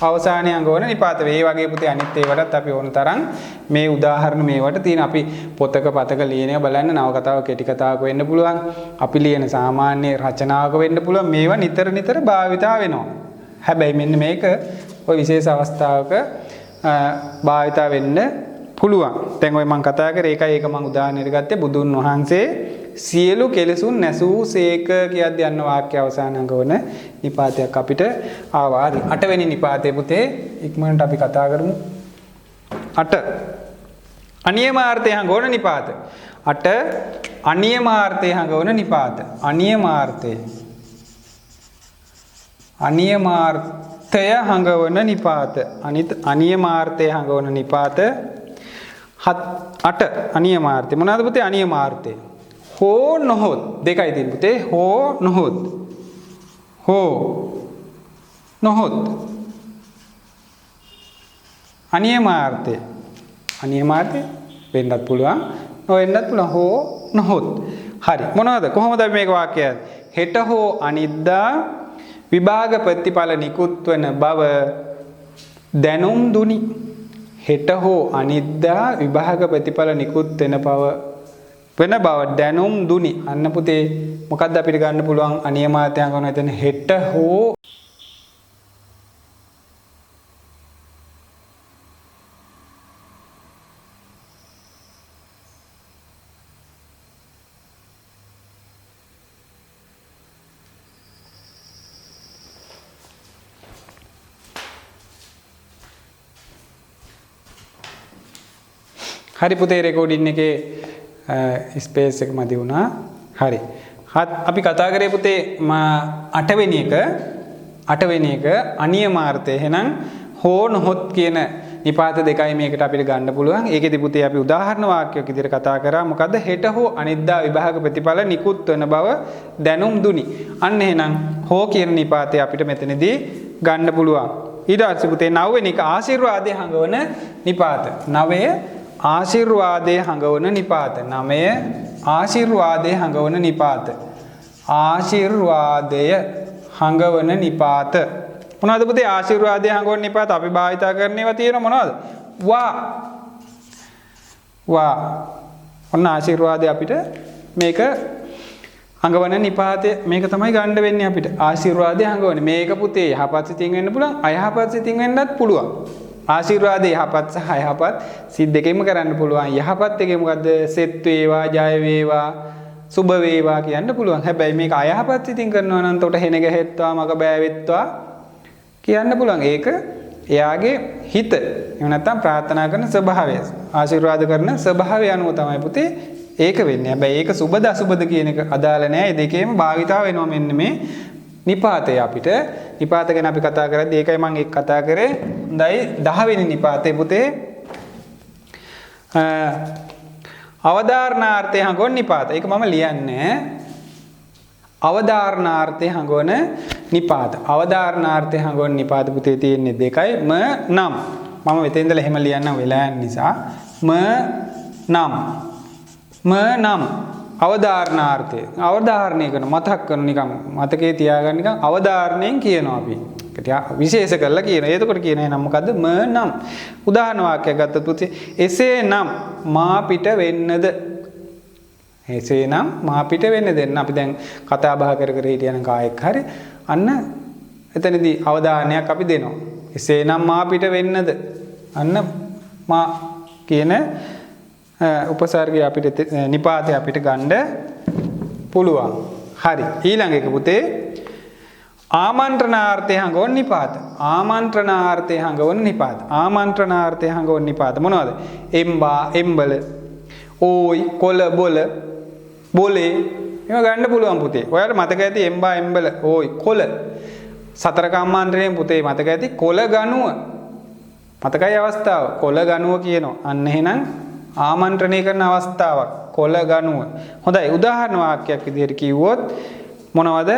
අවසානයේ අඟවන නිපාත වේ වගේ පුතේ අනිත් ඒවටත් අපි ඕන තරම් මේ උදාහරණ මේවට තියෙන අපි පොතක පතක ලියන බලන්න නවකතාවක කෙටි කතාවක වෙන්න පුළුවන් අපි ලියන සාමාන්‍ය රචනාවක වෙන්න පුළුවන් මේවා නිතර නිතර භාවිතා වෙනවා හැබැයි මෙන්න මේක ඔය විශේෂ අවස්ථාවක භාවිතා වෙන්න පුළුවන්. දැන් ඔය මම කතා කරේ ඒකයි ඒක මම උදාහරණයක් ගත්තේ බුදුන් වහන්සේ සියලු කෙලෙසුන් නැසූ සේක කියද්දී යන වාක්‍ය අවසානංග වන නිපාතයක් අපිට ආවා. 8 වෙනි නිපාතේ පුතේ ඉක්මනට අපි කතා කරමු. 8 අනියමාර්ථය හංගවන නිපාත. 8 අනියමාර්ථය හංගවන නිපාත. අනියමාර්ථය හඟවන නිපාත අනියමාර්ථය හඟවන නිපාත 8 අනියමාර්ථය මොනවාද පුතේ අනියමාර්ථය හෝ නොහොත් දෙකයි තියෙන්නේ පුතේ හෝ නොහොත් අනියමාර්ථය වෙන්නත් පුළුවන් නොවෙන්නත් පුළුවන් හෝ නොහොත් හරි මොනවද කොහොමද අපි මේක වාක්‍යය හෙට හෝ අනිද්දා විභාග ප්‍රතිඵල නිකුත් වන බව දැනුම් දුනි හෙට හෝ අනිද්දා විභාග ප්‍රතිඵල නිකුත් වෙන බව දැනුම් දුනි අන්න පුතේ මොකද්ද අපිට ගන්න පුළුවන් අනියමාර්ථයන් කරන එතන හෙට හෝ හරි පුතේ රෙකෝඩින් එකේ ස්පේස් එක මදි වුණා. හරි. අපි කතා කරේ පුතේ 8 වෙනි එක අනියමාර්ථය. එහෙනම් හෝ නොහොත් කියන නිපාත දෙකයි මේකට අපිට ගන්න පුළුවන්. ඒකෙදි පුතේ අපි උදාහරණ වාක්‍යයක් විදිහට කතා කරා. මොකද්ද? හෙට හෝ අනිද්දා විභාග ප්‍රතිඵල නිකුත් වෙන බව දැනුම් දුනි. අන්න එහෙනම් හෝ කියන නිපාතය අපිට මෙතනදී ගන්න පුළුවන්. ඊට පස්සේ පුතේ 9 වෙනි එක ආශිර්වාදයේ හඟවන නිපාත. 9 ආශිර්වාදයේ හඟවන නිපාත 9 ආශිර්වාදයේ හඟවන නිපාත ආශිර්වාදය හඟවන නිපාත මොනවද පුතේ ආශිර්වාදයේ හඟවන නිපාත අපි භාවිතා කරන ඒවා තියෙන මොනවද වා ඔන්න ආශිර්වාදය අපිට මේක හඟවන නිපාතය මේක තමයි ගන්න වෙන්නේ අපිට ආශිර්වාදයේ හඟවන්නේ මේක පුතේ යහපත් සිතින් වෙන්න පුළුවන් අයහපත් සිතින් වෙන්නත් පුළුවන් ආශිර්වාදයේ යහපත් සහ අයහපත් සිත් දෙකෙන්ම කරන්න පුළුවන්. යහපත් එකේ මොකද්ද? සෙත් වේවා, ජය වේවා, සුබ වේවා කියන්න පුළුවන්. හැබැයි මේක අයහපත් සිතින් කරනවා නම් උට හෙන ගැහෙත්වා, මග බෑවෙත්වා කියන්න පුළුවන්. ඒක එයාගේ හිත. එහෙම නැත්නම් ප්‍රාර්ථනා කරන ස්වභාවය. ආශිර්වාද කරන ස්වභාවය අනුව තමයි පුතේ ඒක වෙන්නේ. හැබැයි ඒක සුබද අසුබද කියන එක අදාළ නැහැ. ඒ දෙකේම භාවිතා වෙනවා මෙන්න මේ නිපාතය අපිට නිපාත ගැන අපි කතා කරද්දී ඒකයි මම එක් කතා කරේ. හොඳයි 10 වෙනි නිපාතේ පුතේ අවදාරණාර්ථය හඟවන නිපාත. ඒක මම ලියන්නේ අවදාරණාර්ථය හඟවන නිපාත. අවදාරණාර්ථය හඟවන නිපාත පුතේ තියෙන්නේ දෙකයි නම් මම මෙතෙන් ඉඳලා එහෙම ලියන්න වෙලා යන නිසා නම් අවදාරණාර්ථය අවධාරණය කරන මතක් කරන නිකන් මතකේ තියාගන්න නිකන් අවධාරණයෙන් කියනවා අපි. විශේෂ කරලා කියනවා. එතකොට කියන නම මොකද්ද? නම්. උදාහරණ වාක්‍යයක් ගත්තොත් පුතේ එසේනම් මා පිට වෙන්නද? එසේනම් මා පිට වෙන්නද? අපි දැන් කතා බහ කර හිටියනම් කායෙක් හරි අන්න එතනදී අවධානයක් අපි දෙනවා. එසේනම් මා පිට වෙන්නද? අන්න මා කියන උපසර්ගය අපිට නිපාතය අපිට ගන්න පුළුවන්. හරි. ඊළඟ එක පුතේ ආමන්ත්‍රණාර්ථය හඟවන නිපාත. ආමන්ත්‍රණාර්ථය හඟවන නිපාත. ආමන්ත්‍රණාර්ථය හඟවන නිපාත මොනවද? එම්බා එම්බල ඕයි කොළ බොල බොලේ මේවා ගන්න පුළුවන් පුතේ. ඔයාලට මතක ඇති එම්බා එම්බල ඕයි කොළ. සතර කම්මාන්තරයෙන් පුතේ මතක ඇති කොළ ගණුව. මතකයි අවස්ථාව. කොළ ගණුව කියනවා. අන්න එහෙනම් ආමන්ත්‍රණය කරන අවස්ථාවක්. කොළ ගණුව. හොඳයි උදාහරණ වාක්‍යයක් විදිහට කිව්වොත් මොනවද?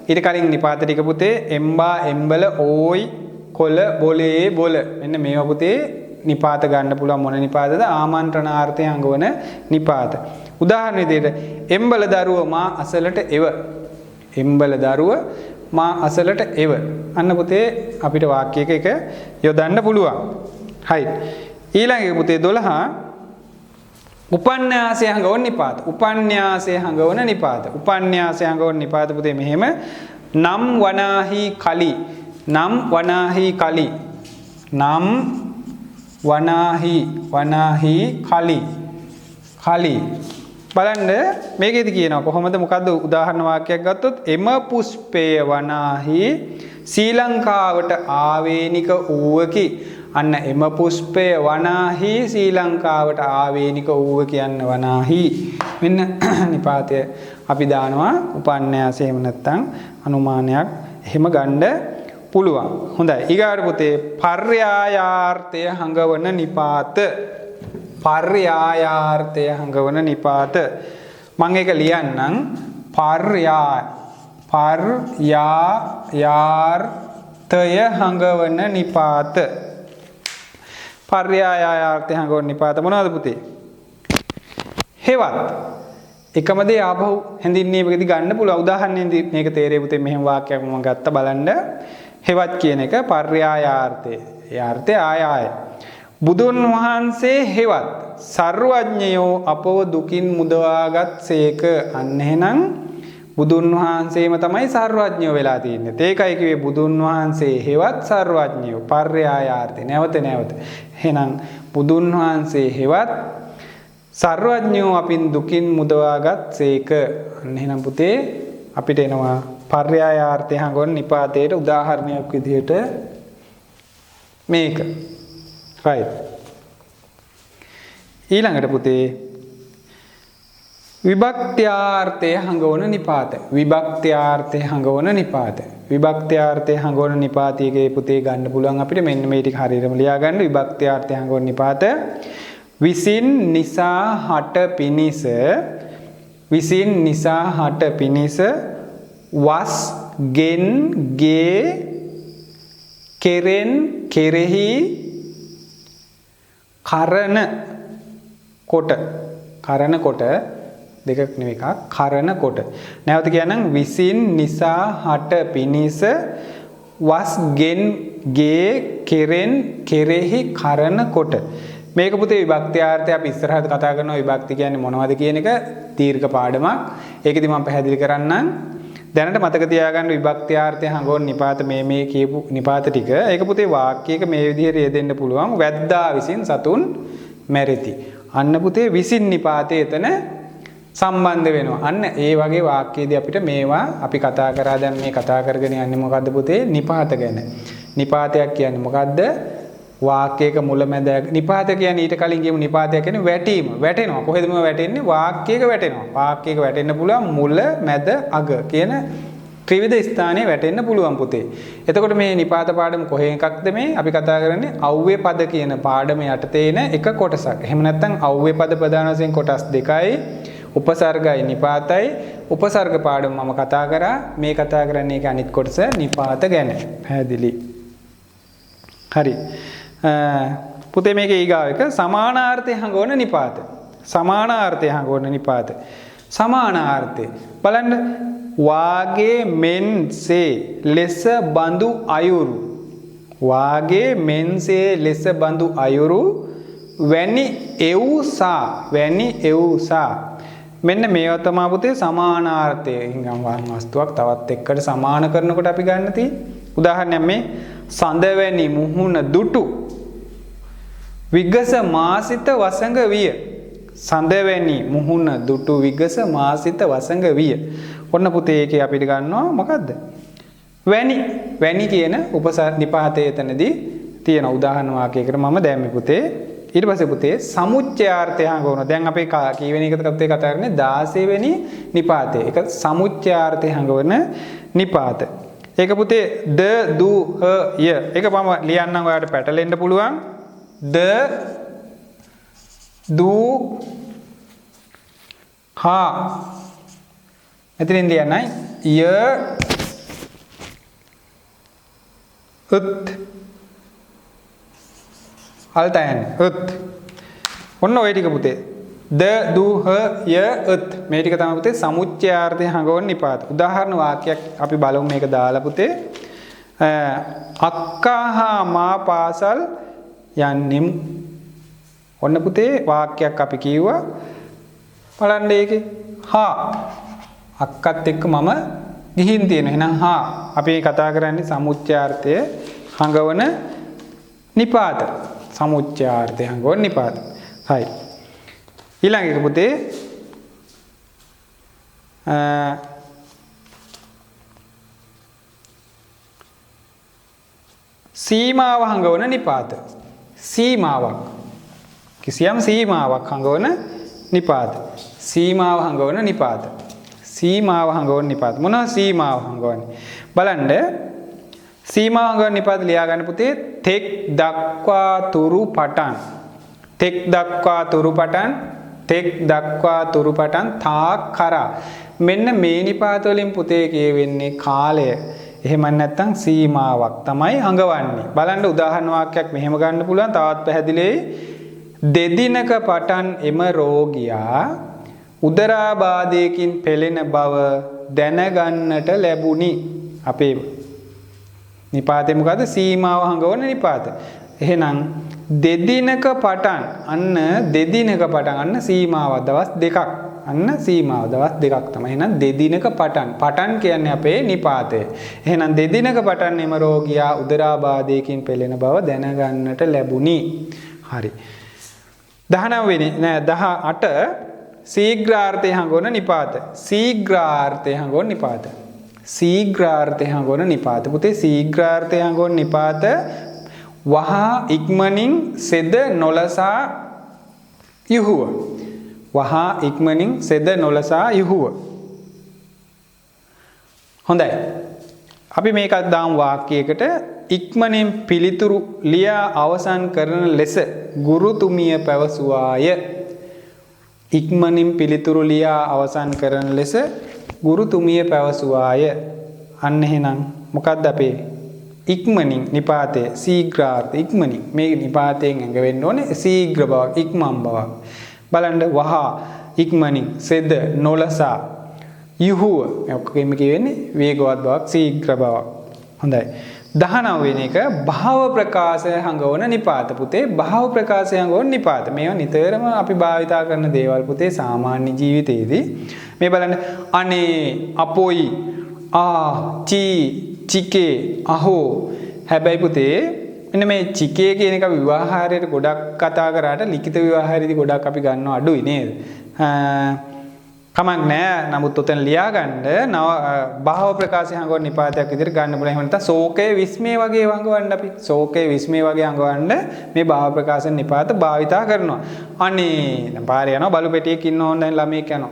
ඊට කලින් නිපාත ටික පුතේ එම්බා එම්බල ඕයි කොළ බොලේ බොල. මෙන්න මේවා පුතේ නිපාත ගන්න පුළුවන් මොන නිපාතද? ආමන්ත්‍රණාර්ථය හංගවන නිපාත. උදාහරණ විදිහට එම්බල දරුව මා අසලට එව. එම්බල දරුව මා අසලට එව. අන්න පුතේ අපිට වාක්‍යයක එක යොදන්න පුළුවන්. හරි. ඊළඟ එක පුතේ 12 උපන්‍යාසය හංගවන නිපාත. උපන්‍යාසය හංගවන නිපාත. උපන්‍යාසය හංගවන නිපාත පුතේ මෙහෙම නම් වනාහි කලි. නම් වනාහි කලි. නම් වනාහි කලි. කලි. බලන්න මේකෙදි කියනවා කොහොමද මොකද්ද උදාහරණ වාක්‍යයක් ගත්තොත් එම පුෂ්පය වනාහි ශ්‍රී ලංකාවට ආවේනික වූවකි. අන්න එම පුෂ්පය වනාහි ශ්‍රී ලංකාවට ආවේනික වූව කියන්න වනාහි. මෙන්න නිපාතය අපි දානවා උපන්‍යාසය එහෙම නැත්නම් අනුමානයක් එහෙම ගන්න පුළුවන්. හොඳයි. ඊගාට පුතේ පර්යායාර්ථය හංගවන නිපාත. පර්යායාර්ථය හංගවන නිපාත. මම ඒක ලියන්නම්. පර්යායාර්ථය හංගවන නිපාත. පර්යායාර්ථය හංගවන නිපාත මොනවද පුතේ? හෙවත්. එකම දේ ආපහු හැඳින්වීමකදී ගන්න පුළුවන්. උදාහරණෙන්දී මේක තේරෙයි පුතේ. මෙහෙම වාක්‍යයක් මම ගත්තා බලන්න. හෙවත් කියන එක පර්යායාර්ථය. ඒ අර්ථය ආය. බුදුන් වහන්සේ හෙවත් සර්වඥයෝ අපව දුකින් මුදවාගත් සේක. අන්න එහෙනම් බුදුන් වහන්සේම තමයි සර්වඥයෝ වෙලා තියෙන්නේ. ඒකයි කිව්වේ බුදුන් වහන්සේ හෙවත් සර්වඥයෝ. පර්යායාර්ථය. නැවත නැවත. එහෙනම් බුදුන් වහන්සේ හෙවත් සර්වඥයෝ අපින් දුකින් මුදවාගත් සේක. අන්න එහෙනම් පුතේ අපිට එනවා පර්යායාර්ථය හංගවන නිපාතයට උදාහරණයක් විදිහට මේක. right. ඊළඟට පුතේ විභක්ත්‍යාර්ථය හංගවන නිපාත. විභක්ත්‍යාර්ථය හංගවන නිපාත. විභක්ත්‍යාර්ථය හංගවන නිපාතයේ පුතේ ගන්න පුළුවන් අපිට මෙන්න මේ ටික හරියටම ලියා ගන්න. විභක්ත්‍යාර්ථය හංගවන නිපාත විසින් නිසා හට පිනිස විසින් නිසා හට පිනිස වස් ගෙන් ගේ කෙරෙන් කෙරෙහි කරන කොට. කරන කොට දෙකක් නෙවෙයි එකක්. කරන කොට. නැවත කියනනම් විසින් නිසා හට පිනිස වස් ගෙන් ගේ කෙරෙන් කෙරෙහි කරන කොට. මේක පුතේ විභක්ත්‍යාර්ථය අපි ඉස්සරහට කතා කරනවා. විභක්ති කියන්නේ මොනවද කියන එක දීර්ඝ පාඩමක්. ඒකෙදි මම පැහැදිලි කරන්නම්. දැනට මතක තියාගන්න විභක්ත්‍යාර්ථය හංගවන නිපාත මේ කියපු නිපාත ටික. ඒක පුතේ වාක්‍යයක මේ විදිහට යෙදෙන්න පුළුවන්. වැද්දා විසින් සතුන් මැරෙති. අන්න පුතේ විසින් නිපාතේ එතන සම්බන්ධ වෙනවා. අන්න ඒ වගේ වාක්‍යයේදී අපිට මේවා අපි කතා කරා දැන් මේ කතා කරගෙන යන්නේ මොකද්ද පුතේ? නිපාත ගැන. නිපාතයක් කියන්නේ මොකද්ද? වාක්‍යයක මුල මැද නිපාත කියන්නේ ඊට කලින් කියමු නිපාතයක් කියන්නේ වැටීම. වැටෙනවා. කොහෙද මේ වැටෙන්නේ? වාක්‍යයක වැටෙනවා. වාක්‍යයක වැටෙන්න පුළුවන් මුල මැද අග කියන ත්‍රිවිධ ස්ථානයේ වැටෙන්න පුළුවන් පුතේ. එතකොට මේ නිපාත පාඩම කොහේ එකක්ද මේ? අපි කතා කරන්නේ අව්වේ පද කියන පාඩම යටතේ එන එක කොටසක්. එහෙම නැත්නම් අව්වේ පද ප්‍රධාන වශයෙන් කොටස් දෙකයි. උපසර්ගයි නිපාතයි. උපසර්ග පාඩම මම කතා කරා. මේ කතා කරන්නේ ඒක අනිත් කොටස නිපාත ගැන. පැහැදිලි. හරි. පුතේ මේකේ ඊගාව එක සමානාර්ථය හංගවන නිපාත. සමානාර්ථය හංගවන නිපාත. සමානාර්ථය බලන්න වාගේ මෙන්සේ ලෙස බඳු අයුරු. වාගේ මෙන්සේ ලෙස බඳු අයුරු වැනි එව්සා. වැනි එව්සා. මෙන්න මේවා තමයි පුතේ සමානාර්ථය. හිඟම් වස්තුවක් තවත් එක්කට සමාන කරනකොට අපි ගන්න තියෙන්නේ. උදාහරණයක් මේ සඳවැනි මුහුණ දුටු විගස මාසිත වසඟ විය. සඳවැනි මුහුණ දුටු විගස මාසිත වසඟ විය. ඔන්න පුතේ ඒකේ අපිට ගන්නවා මොකද්ද? වැනි. වැනි කියන නිපාතයේ එතනදී තියෙන උදාහරණ වාක්‍යයකට මම දැම්මේ පුතේ. ඊට පස්සේ පුතේ සමුච්චයාර්ථය හංගවනවා. දැන් අපි කීවෙනි එකද පුතේ කතා කරන්නේ 16 වෙනි නිපාතේ. ඒක සමුච්චයාර්ථය හංගවන නිපාත. ඒක පුතේ ද දු හ ය. ඒක මම ලියන්නම් ඔයාලට පැටලෙන්න පුළුවන්. ද දු හ එතනින් ලියන්නයි ය උත් අල්තයන් උත් ඔන්න ඔය ටික පුතේ ද දු හ ය උත් මේ ටික තමයි පුතේ සමුච්චයාර්ථය හංගවන නිපාත. උදාහරණ වාක්‍යයක් අපි බලමු මේක දාලා පුතේ අක්කා හා මා පාසල් යන්නෙමු. ඔන්න පුතේ වාක්‍යයක් අපි කිව්වා බලන්න ඒකේ හා අක්කත් එක්ක මම ගිහින් තියෙනවා. එහෙනම් හා අපි කතා කරන්නේ සමුච්චයාර්ථය හංගවන නිපාත. සමුච්චයාර්ථය හංගවන නිපාත. හරි. ඊළඟ එක පුතේ සීමාව හංගවන නිපාත. සීමාවක් කිසියම් සීමාවක් හංගවන නිපාත. සීමාව හංගවන නිපාත. සීමාව හංගවන නිපාත. මොනවා සීමාව හංගවන්නේ? බලන්න සීමාව හංගවන නිපාත ලියා ගන්න පුතේ තෙක් දක්වා තුරු පටන්. තෙක් දක්වා තුරු පටන්. තෙක් දක්වා තුරු පටන් තාක් කරා. මෙන්න මේ නිපාත වලින් පුතේ කියවෙන්නේ කාලය. එහෙම නැත්නම් සීමාවක් තමයි හංගවන්නේ. බලන්න උදාහරණ වාක්‍යයක් මෙහෙම ගන්න පුළුවන්. තවත් පැහැදිලියි. දෙදිනක පටන් එම රෝගියා උදරාබාධයකින් පෙළෙන බව දැනගන්නට ලැබුණි. අපේ නිපාතේ මොකද්ද? සීමාව හංගවන නිපාත. එහෙනම් දෙදිනක පටන් අන්න දෙදිනක පටන් අන්න සීමාව දවස් දෙකක්. අන්න සීමාව දවස් දෙකක් තමයි. එහෙනම් දෙදිනක පටන්. පටන් කියන්නේ අපේ නිපාතය. එහෙනම් දෙදිනක පටන් එම රෝගියා උදරාබාධයකින් පෙළෙන බව දැනගන්නට ලැබුණි. හරි. 19 වෙනි නෑ 18 සීඝ්‍රාර්ථය හංගවන නිපාත. සීඝ්‍රාර්ථය හංගවන නිපාත. සීඝ්‍රාර්ථය හංගවන නිපාත. පුතේ සීඝ්‍රාර්ථය හංගවන නිපාත වහා ඉක්මනින් සෙද නොලසා යුහුව. වහා ඉක්මනින් සෙද නොලසා යුහුව. හොඳයි. අපි මේකක් දාමු වාක්‍යයකට ඉක්මනින් පිළිතුරු ලියා අවසන් කරන ලෙස ගුරුතුමිය පැවසුවාය. ඉක්මනින් පිළිතුරු ලියා අවසන් කරන ලෙස ගුරුතුමිය පැවසුවාය. අන්න එහෙනම් මොකක්ද අපේ ඉක්මනින් නිපාතයේ සීඝ්‍රාර්ථ ඉක්මනින් මේ නිපාතයෙන් ඇඟ වෙන්න ඕනේ සීඝ්‍ර බවක් ඉක්මන් බවක්. බලන්න වහා ඉක්මනින් සෙද නොලසා යුහුව මේ ඔක්කොගෙම කියවෙන්නේ වේගවත් බවක් සීඝ්‍ර බවක්. හොඳයි. 19 වෙනි එක භාව ප්‍රකාශය හංගවන නිපාත. පුතේ භාව ප්‍රකාශය හංගවන නිපාත. මේවා නිතරම අපි භාවිතා කරන දේවල් පුතේ සාමාන්‍ය ජීවිතයේදී. මේ බලන්න අනේ අපොයි ආ චී චිකේ අහෝ. හැබැයි පුතේ මෙන්න මේ චිකේ කියන එක විවාහාරයට ගොඩක් කතා කරාට ලිඛිත විවාහාරයේදී ගොඩක් අපි ගන්නව අඩුයි නේද? කමක් නෑ. නමුත් උතන ලියා ගන්න නව භාව ප්‍රකාශය හංගවන නිපාතයක් විදිහට ගන්න පුළුවන්. එහෙම නැත්නම් ශෝකය විස්මය වගේ හංගවන්න අපි. ශෝකය විස්මය වගේ හංගවන්න මේ භාව ප්‍රකාශන නිපාත භාවිතා කරනවා. අනේ දැන් පාරේ යනවා බලු පෙටියක් ඉන්න ඕන දැන් ළමයෙක් යනවා.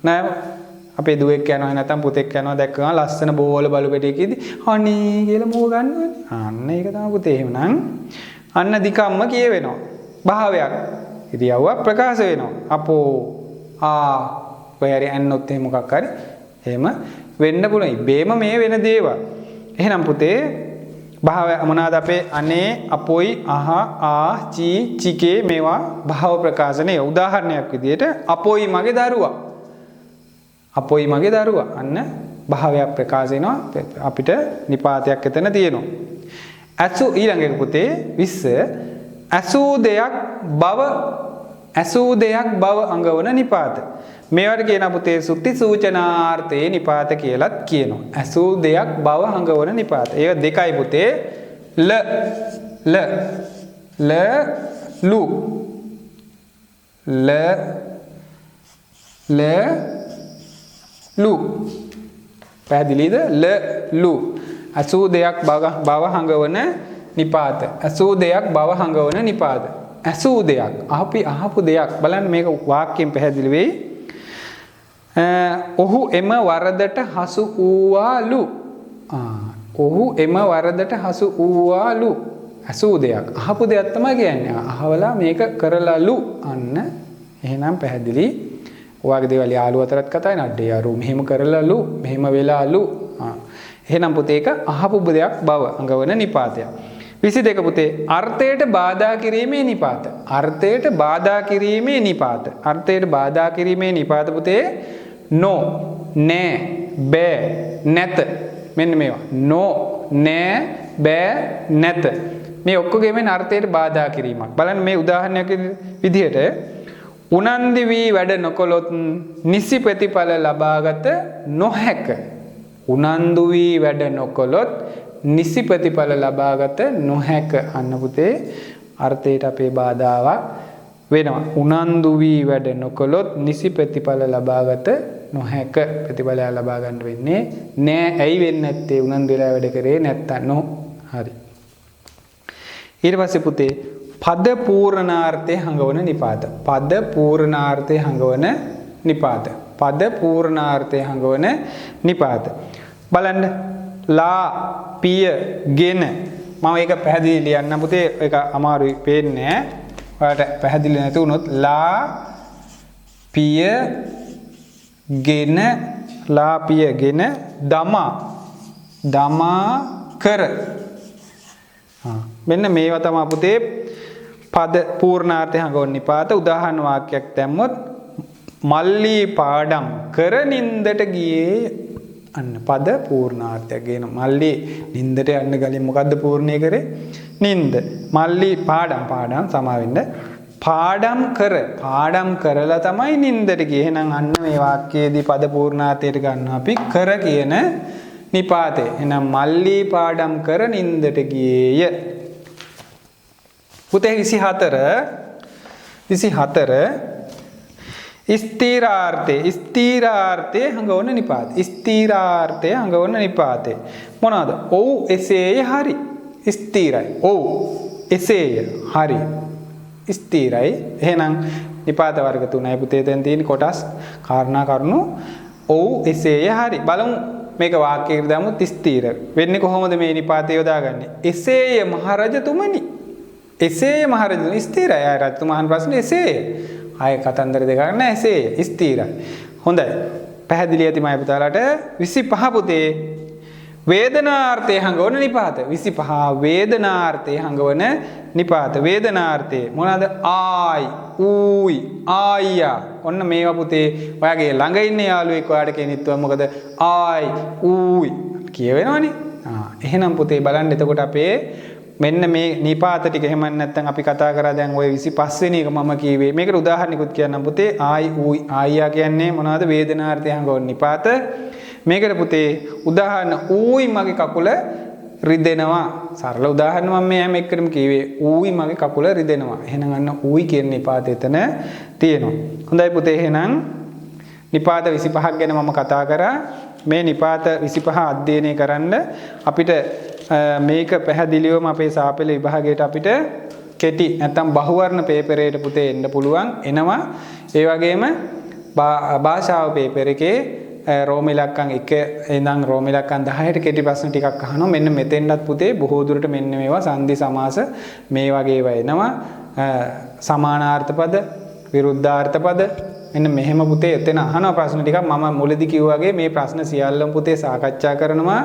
නෑ අපේ දුවෙක් යනවා නැත්නම් පුතෙක් යනවා දැක්කම ලස්සන බෝල බලු පෙටියකදී අනේ කියලා මෝහ ගන්නවනේ. අන්න ඒක තමයි පුතේ. එහෙමනම් අන්න දිකම්ම කියවෙනවා. භාවයක් ඉරියව්ව ප්‍රකාශ වෙනවා. අපෝ ආ ඔයරි ඇන්නොත් එහෙම මොකක් හරි එහෙම වෙන්න පුළුවන්. ඉබේම මේ වෙන දේවල්. එහෙනම් පුතේ භාව මොනවාද අපේ අනේ අපොයි අහ ආ චී චිකේ මේවා භාව ප්‍රකාශනයේ උදාහරණයක් විදිහට අපොයි මගේ දරුවා. අපොයි මගේ දරුවා. අන්න භාවයක් ප්‍රකාශ වෙනවා. අපිට නිපාතයක් එතන තියෙනවා. අසු ඊළඟ එක පුතේ 20 අසූ දෙයක් බව අඟවන නිපාත. මේවට කියන පුතේ සුත්ති සූචනාර්ථයේ නිපාත කියලාත් කියනවා. අසූ දෙයක් බව අඟවන නිපාත. ඒක දෙකයි පුතේ. ලු පැහැදිලිද? ලු අසූ දෙයක් බව හංගවන නිපාත. අසූ දෙයක් බව හංගවන නිපාත. ඇසූ දෙයක්. අහපු දෙයක්. බලන්න මේක වාක්‍යයෙන් පැහැදිලි වෙයි. ඔහු එම වරදට හසු වූවාලු. ඔහු එම වරදට හසු වූවාලු. ඇසූ දෙයක්. අහපු දෙයක් තමයි කියන්නේ. අහවලා මේක කරලාලු. අන්න එහෙනම් පැහැදිලි. ඔයාගේ දේවල් යාළුව අතරත් කතායි නඩේ යාළුව මෙහෙම කරලාලු. මෙහෙම වෙලාලු. එහෙනම් පුතේ ඒක අහපු දෙයක් බව අඟවන නිපාතයක්. 22 පුතේ අර්ථයට බාධා කිරීමේ නිපාත. අර්ථයට බාධා කිරීමේ නිපාත. අර්ථයට බාධා කිරීමේ නිපාත පුතේ no නෑ බෑ නැත. මෙන්න මේවා no නෑ බෑ නැත. මේ ඔක්කොගෙම අර්ථයට බාධා කිරීමක්. බලන්න මේ උදාහරණයක් විදිහට උනන්දි වී වැඩ නොකළොත් නිසි ප්‍රතිඵල ලබාගත නොහැක. උනන්දු වී වැඩ නොකළොත් නිසි ප්‍රතිඵල ලබාගත නොහැක. අන්න පුතේ අර්ථයට අපේ බාධාවක් වෙනවා. උනන්දු වී වැඩ නොකළොත් නිසි ප්‍රතිඵල ලබාගත නොහැක. ප්‍රතිඵලය ලබා ගන්න වෙන්නේ නෑ. ඇයි වෙන්නේ නැත්තේ? උනන්දු වෙලා වැඩ කරේ නැත්තම් නෝ. හරි. ඊට පස්සේ පුතේ පද පූර්ණාර්ථයේ හඟවන නිපාත. පද පූර්ණාර්ථයේ හඟවන නිපාත. පද පූර්ණාර්ථයේ හඟවන නිපාත. බලන්න ලා පිය ගෙන මම ඒක පැහැදිලි ලියන්න පුතේ. ඒක අමාරුයි පේන්නේ. ඔයාලට පැහැදිලි නැති වුණොත් ලා පිය ගෙන ලා පිය ගෙන දමා කර. මෙන්න මේවා තමයි පුතේ පද පූර්ණාර්ථය හඟවන නිපාත. උදාහරණ වාක්‍යයක් දැම්මොත් මල්ලි පාඩම් කර නින්දට ගියේ. අන්න පද පූර්ණාර්ථයක් ගේන. මල්ලි නින්දට යන්න ගලින් මොකද්ද පූර්ණේ කරේ? නින්ද. මල්ලි පාඩම් සමා වෙන්න. පාඩම් කරලා තමයි නින්දට ගියේ. එහෙනම් අන්න මේ වාක්‍යයේදී පද පූර්ණාර්ථයට ගන්න අපි කර කියන නිපාතේ. එහෙනම් මල්ලි පාඩම් කර නින්දට ගියේය. පුතේ 24 ස්ථීරාර්ථයේ හඟවන නිපාත. ස්ථීරාර්ථයේ හඟවන නිපාතේ මොනවාද? ඔව් එසේය හරි. ස්ථීරයි. ඔව් එසේය හරි. ස්ථීරයි. එහෙනම් නිපාත වර්ග 3යි පුතේ දැන් තියෙන කොටස් කාරණා කරුණු ඔව් එසේය හරි. බලමු මේක වාක්‍යයකට දාමුත් ස්ථීර වෙන්නේ කොහොමද මේ නිපාතය යොදාගන්නේ? එසේය මහරජතුමනි. එසේය මහරජතුමනි ස්ථීරයි. ආය රජතුමාන් ප්‍රශ්නේ එසේය. ආය කතන්දර දෙකක් නැහැ. එසේය ස්ථීරයි. හොඳයි. පැහැදිලි ඇති මයි පුතාලාට. 25 පුතේ වේදනාර්ථයේ හඟවන නිපාත. 25 වේදනාර්ථයේ හඟවන නිපාත. වේදනාර්ථයේ මොනවාද? ආයි ඌයි ආයියා. ඔන්න මේවා පුතේ ඔයාගේ ළඟ ඉන්න යාළුවෙක් ඔයාට කියනිත්වා මොකද? ආයි ඌයි කියවෙනවනේ. එහෙනම් පුතේ බලන්න එතකොට අපේ මෙන්න මේ නිපාත ටික එහෙම නැත්නම් අපි කතා කරා දැන් ওই 25 වෙනි එක මම කියවේ. මේකට උදාහරණිකුත් කියන්නම් පුතේ. ආයි ඌයි ආයියා කියන්නේ මොනවද? වේදනාර්ථය හඟවන නිපාත. මේකට පුතේ උදාහරණ ඌයි මගේ කකුල රිදෙනවා. සරල උදාහරණ මම මේ හැම එකටම කියවේ ඌයි මගේ කකුල රිදෙනවා. එහෙනම් අන්න ඌයි කියන නිපාත එතන තියෙනවා. හොඳයි පුතේ එහෙනම් නිපාත 25ක් ගැන මම කතා කරා. මේ නිපාත 25 අධ්‍යයනය කරන්න අපිට මේක පැහැදිලිවම අපේ සාපේල විභාගයට අපිට කෙටි නැත්නම් බහුවර්ණ පේපරයට පුතේ එන්න පුළුවන්. එනවා. ඒ වගේම භාෂාව පේපර් එකේ රෝම ඉලක්කම් 1 ඉඳන් රෝම ඉලක්කම් 10ට කෙටි ප්‍රශ්න ටිකක් අහනවා. මෙන්න මෙතෙන්වත් පුතේ බොහෝ දුරට මෙන්න මේවා සංදි සමාස මේ වගේ ඒවා එනවා. සමානාර්ථ පද, විරුද්ධාර්ථ පද මෙන්න මෙහෙම පුතේ එතන අහන ප්‍රශ්න ටිකක් මම මුලදී කිව්වා වගේ මේ ප්‍රශ්න සියල්ලම පුතේ සාකච්ඡා කරනවා.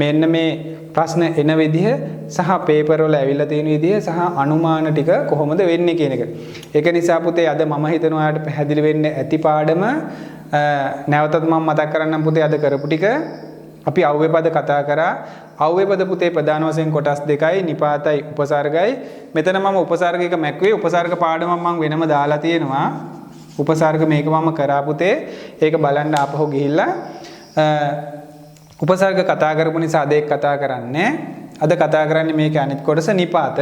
මෙන්න මේ ප්‍රශ්න එන විදිහ සහ පේපර් වල ඇවිල්ලා තියෙන විදිහ සහ අනුමාන ටික කොහොමද වෙන්නේ කියන එක. ඒක නිසා පුතේ අද මම හිතනවා ඔයාලට පැහැදිලි වෙන්න ඇති පාඩම. නැවතත් මම මතක් කරන්නම් පුතේ අද කරපු ටික අපි අව්වේ පද කතා කරා. අව්වේ පද පුතේ ප්‍රධාන වශයෙන් කොටස් දෙකයි නිපාතයි උපසර්ගයි. මෙතන මම උපසර්ගයක මැක්ුවේ උපසර්ග පාඩමක් මම වෙනම දාලා තියෙනවා. උපසර්ග මේක මම කරා පුතේ. ඒක බලන්න ආපහු ගිහිල්ලා උපසර්ග කතා කරපු නිසා අද ඒක කතා කරන්නේ. අද කතා කරන්නේ මේකේ අනිත් කොටස නිපාත.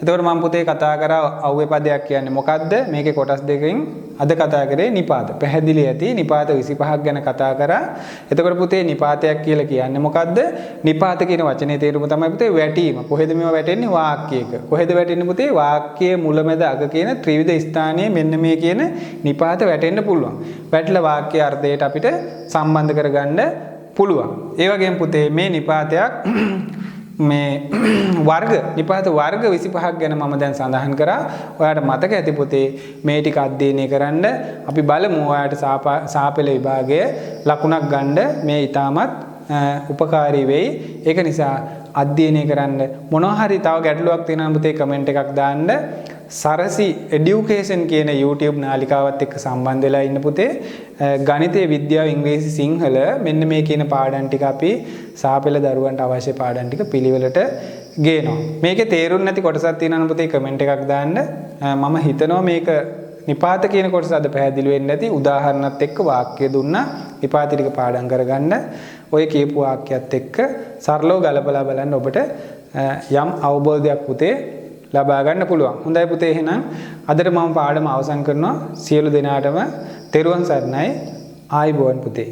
එතකොට මම පුතේ කතා කරා අවුවේ පදයක් කියන්නේ මොකද්ද? මේකේ කොටස් දෙකකින් අද කතා කරේ නිපාත. පැහැදිලි ඇති නිපාත 25ක් ගැන කතා කරා. එතකොට පුතේ නිපාතයක් කියලා කියන්නේ මොකද්ද? නිපාත කියන වචනේ තේරුම තමයි පුතේ වැටීම. කොහෙද මේවා වැටෙන්නේ? වාක්‍යයක. කොහෙද වැටෙන්නේ පුතේ? වාක්‍යයේ මුලමෙද අග කියන ත්‍රිවිධ ස්ථානයේ මෙන්න මේ කියන නිපාත වැටෙන්න පුළුවන්. වැටලා වාක්‍ය අර්ථයට අපිට සම්බන්ධ කරගන්න පුළුවන්. ඒ වගේම පුතේ මේ නිපාතයක් මේ වර්ග නිපාත වර්ග 25ක් ගැන මම දැන් සඳහන් කරා. ඔයාලට මතක ඇති පුතේ මේ ටික අධ්‍යයනය කරන්න. අපි බලමු ඔයාලට සාපේල විභාගයේ ලකුණක් ගන්න මේ ඊටමත් උපකාරී වෙයි. ඒක නිසා අධ්‍යයනය කරන්න. මොනවා හරි තව ගැටලුවක් තියෙනවා පුතේ කමෙන්ට් එකක් දාන්න. සරසි এডুকেෂන් කියන YouTube නාලිකාවත් එක්ක සම්බන්ධ වෙලා ඉන්න පුතේ. ගණිතය, විද්‍යාව, ඉංග්‍රීසි, සිංහල මෙන්න මේ කියන පාඩම් ටික අපි සාපේල දරුවන්ට අවශ්‍ය පාඩම් ටික පිළිවෙලට ගේනවා. මේකේ තේරුම් නැති කොටසක් තියෙනවා පුතේ කමෙන්ට් එකක් දාන්න. මම හිතනවා මේක නිපාත කියන කොටස අද පැහැදිලි වෙන්නේ නැති උදාහරණත් එක්ක වාක්‍ය දුන්නා. නිපාත ටික පාඩම් කරගන්න. ඔය කියපු වාක්‍යයත් එක්ක සරලව ගලපලා බලන්න ඔබට යම් අවබෝධයක් පුතේ ලබා ගන්න පුළුවන්. හොඳයි පුතේ එහෙනම් අදට මම පාඩම අවසන් කරනවා. සියලු දෙනාටම තෙරුවන් සරණයි. ආයුබෝවන් පුතේ.